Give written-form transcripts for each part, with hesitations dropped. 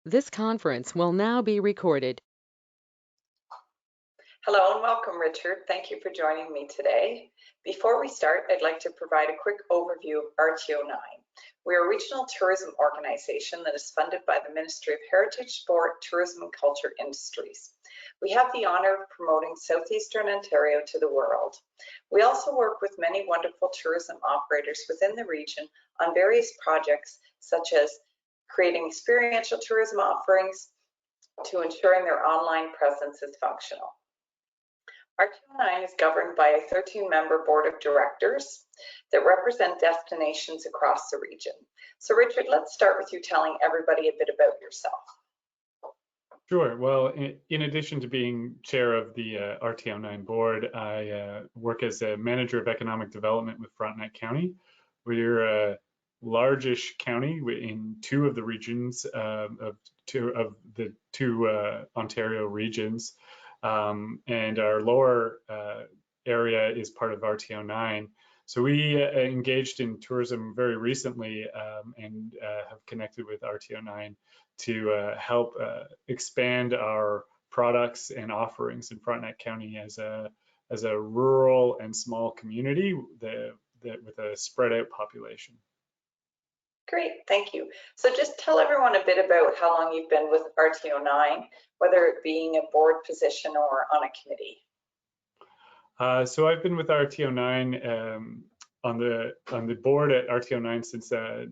This conference will now be recorded. Hello and welcome, Richard. Thank you for joining me today. Before we start, I'd like to provide a quick overview of RTO9. We're a regional tourism organization that is funded by the Ministry of Heritage, Sport, Tourism and Culture Industries. We have the honor of promoting Southeastern Ontario to the world. We also work with many wonderful tourism operators within the region on various projects, such as creating experiential tourism offerings to ensuring their online presence is functional. RTO9 is governed by a 13-member board of directors that represent destinations across the region. So Richard, let's start with you telling everybody a bit about yourself. Sure. Well, in addition to being chair of the RTO9 board, I work as a manager of economic development with Frontenac County. We're a largish county in two of the regions of the two Ontario regions. And our lower area is part of RTO9. So we engaged in tourism very recently and have connected with RTO9 to help expand our products and offerings in Frontenac County as a rural and small community with a spread out population. Great, thank you. So just tell everyone a bit about how long you've been with RTO9, whether it being a board position or on a committee. So I've been with RTO9 on the board at RTO9 since I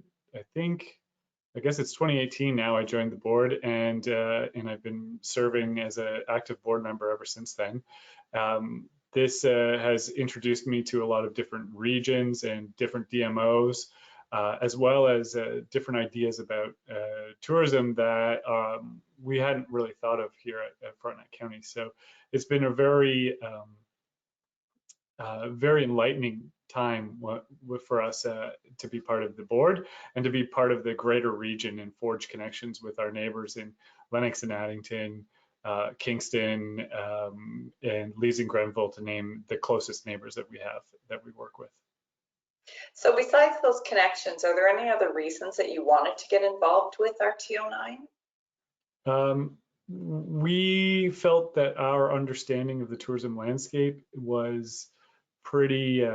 guess it's 2018 now. I joined the board and I've been serving as an active board member ever since then. This has introduced me to a lot of different regions and different DMOs. As well as different ideas about tourism that we hadn't really thought of here at Frontenac County. So it's been a very enlightening time for us to be part of the board and to be part of the greater region and forge connections with our neighbors in Lennox and Addington, Kingston, and Lees and Grenville, to name the closest neighbors that we have that we work with. So besides those connections, are there any other reasons that you wanted to get involved with RTO9? We felt that our understanding of the tourism landscape was pretty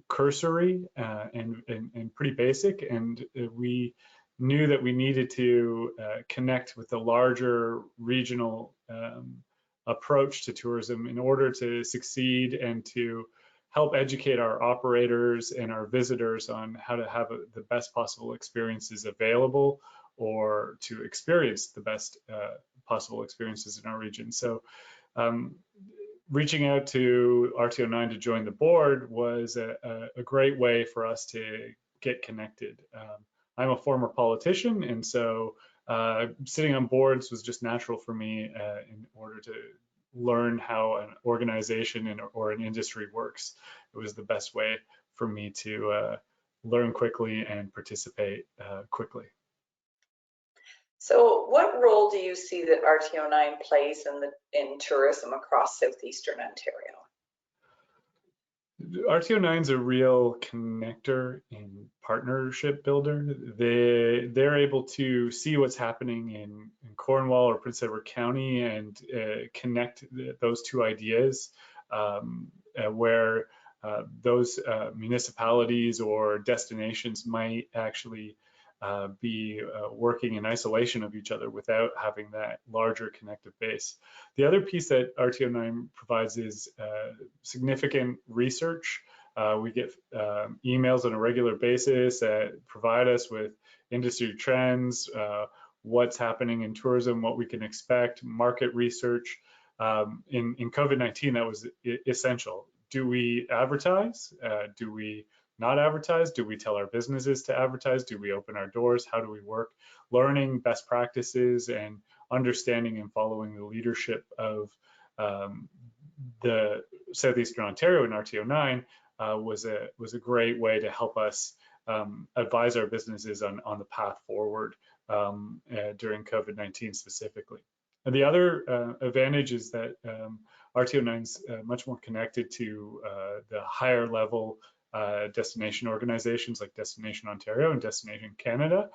cursory and pretty basic, and we knew that we needed to connect with the larger regional approach to tourism in order to succeed and to help educate our operators and our visitors on how to have the best possible experiences available, or to experience the best possible experiences in our region. So reaching out to RTO9 to join the board was a great way for us to get connected. I'm a former politician, and so sitting on boards was just natural for me in order to learn how an organization or an industry works. It was the best way for me to learn quickly and participate quickly. So what role do you see that RTO9 plays in tourism across Southeastern Ontario? RTO9 is a real connector and partnership builder. They're able to see what's happening in Cornwall or Prince Edward County and connect those two ideas where those municipalities or destinations might actually be working in isolation of each other without having that larger connective base. The other piece that RTO9 provides is significant research. We get emails on a regular basis that provide us with industry trends, what's happening in tourism, what we can expect, market research. In COVID-19, that was essential. Do we advertise? Do we not advertise? Do we tell our businesses to advertise? Do we open our doors? How do we work? Learning best practices and understanding and following the leadership of the Southeastern Ontario and RTO9 was a great way to help us advise our businesses on the path forward during COVID-19 specifically. And the other advantage is that RTO9 is much more connected to the higher level destination organizations like Destination Ontario and Destination Canada,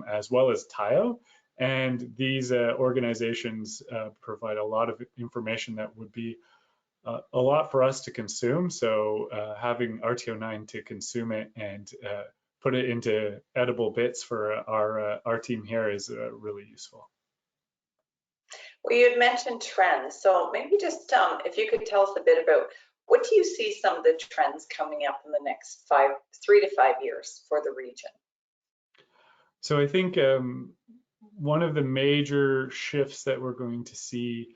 as well as TIO. And these organizations provide a lot of information that would be a lot for us to consume. So having RTO9 to consume it and put it into edible bits for our team here is really useful. Well, you had mentioned trends, so maybe just if you could tell us a bit about what do you see some of the trends coming up in the next 3 to 5 years for the region? So I think one of the major shifts that we're going to see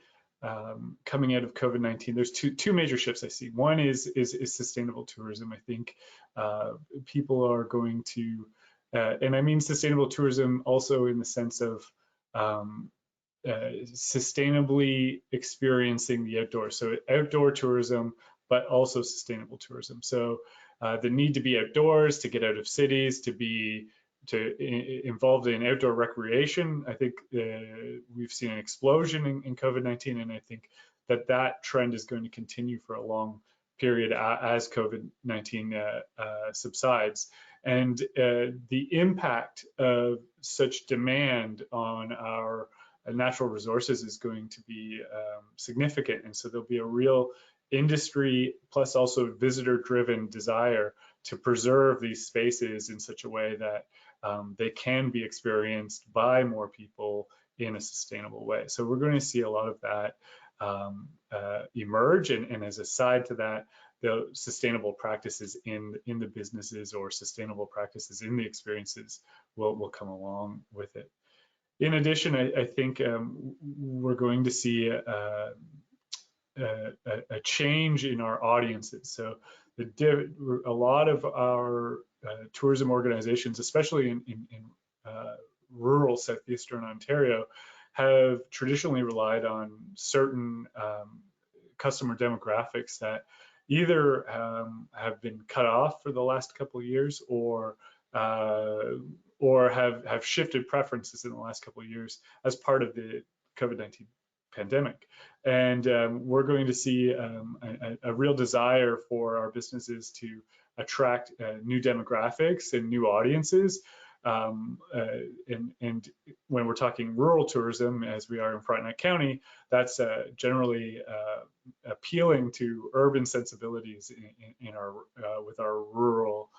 coming out of COVID-19, there's two major shifts I see. One is sustainable tourism. I think people are going to, and I mean sustainable tourism also in the sense of sustainably experiencing the outdoors. So outdoor tourism, but also sustainable tourism. So the need to be outdoors, to get out of cities, to be involved in outdoor recreation. I think we've seen an explosion in COVID-19, and I think that trend is going to continue for a long period as COVID-19 subsides. And the impact of such demand on our natural resources is going to be significant. And so there'll be a real industry plus also visitor-driven desire to preserve these spaces in such a way that they can be experienced by more people in a sustainable way. So we're going to see a lot of that emerge, and as a side to that, the sustainable practices in the businesses or sustainable practices in the experiences will come along with it. In addition, I think we're going to see a change in our audiences. So a lot of our tourism organizations, especially in rural southeastern Ontario, have traditionally relied on certain customer demographics that either have been cut off for the last couple of years or have shifted preferences in the last couple of years as part of the COVID-19 pandemic. And we're going to see a real desire for our businesses to attract new demographics and new audiences. And when we're talking rural tourism, as we are in Frontenac County, that's generally appealing to urban sensibilities with our rural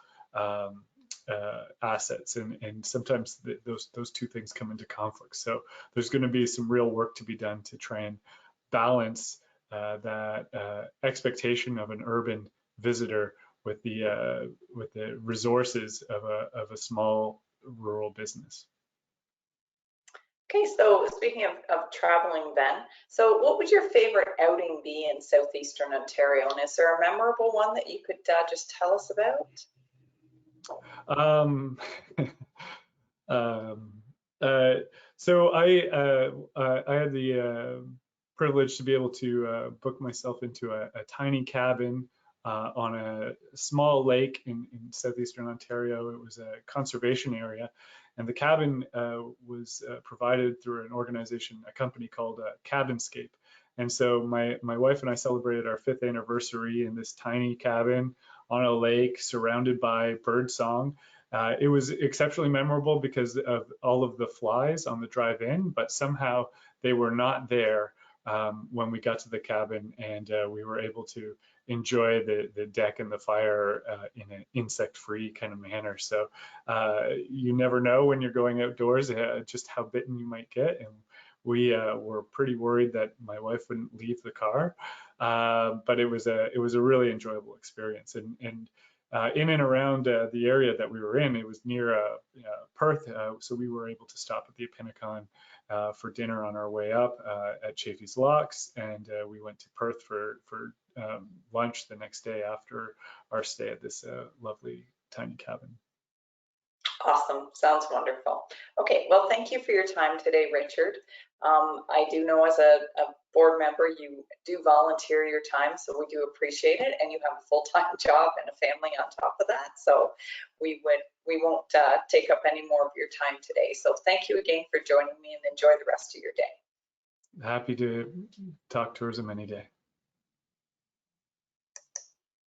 assets, and sometimes those two things come into conflict. So there's going to be some real work to be done to try and balance that expectation of an urban visitor with the resources of a small rural business. Okay, so speaking of traveling then, so what would your favorite outing be in southeastern Ontario, and is there a memorable one that you could just tell us about? So I had the privilege to be able to book myself into a tiny cabin on a small lake in southeastern Ontario. It was a conservation area, and the cabin was provided through an organization, a company called Cabinscape. And so my wife and I celebrated our 5th anniversary in this tiny cabin on a lake surrounded by bird song. It was exceptionally memorable because of all of the flies on the drive in, but somehow they were not there when we got to the cabin, and we were able to enjoy the deck and the fire in an insect-free kind of manner. So you never know when you're going outdoors just how bitten you might get. And we were pretty worried that my wife wouldn't leave the car, but it was a really enjoyable experience. And in and around the area that we were in, it was near Perth, so we were able to stop at the Epinicon for dinner on our way up at Chaffee's Locks, and we went to Perth for lunch the next day after our stay at this lovely tiny cabin. Awesome, sounds wonderful. Okay, well, thank you for your time today, Richard. I do know as a board member, you do volunteer your time, so we do appreciate it, and you have a full-time job and a family on top of that, so we won't take up any more of your time today. So thank you again for joining me, and enjoy the rest of your day. Happy to talk tourism any day.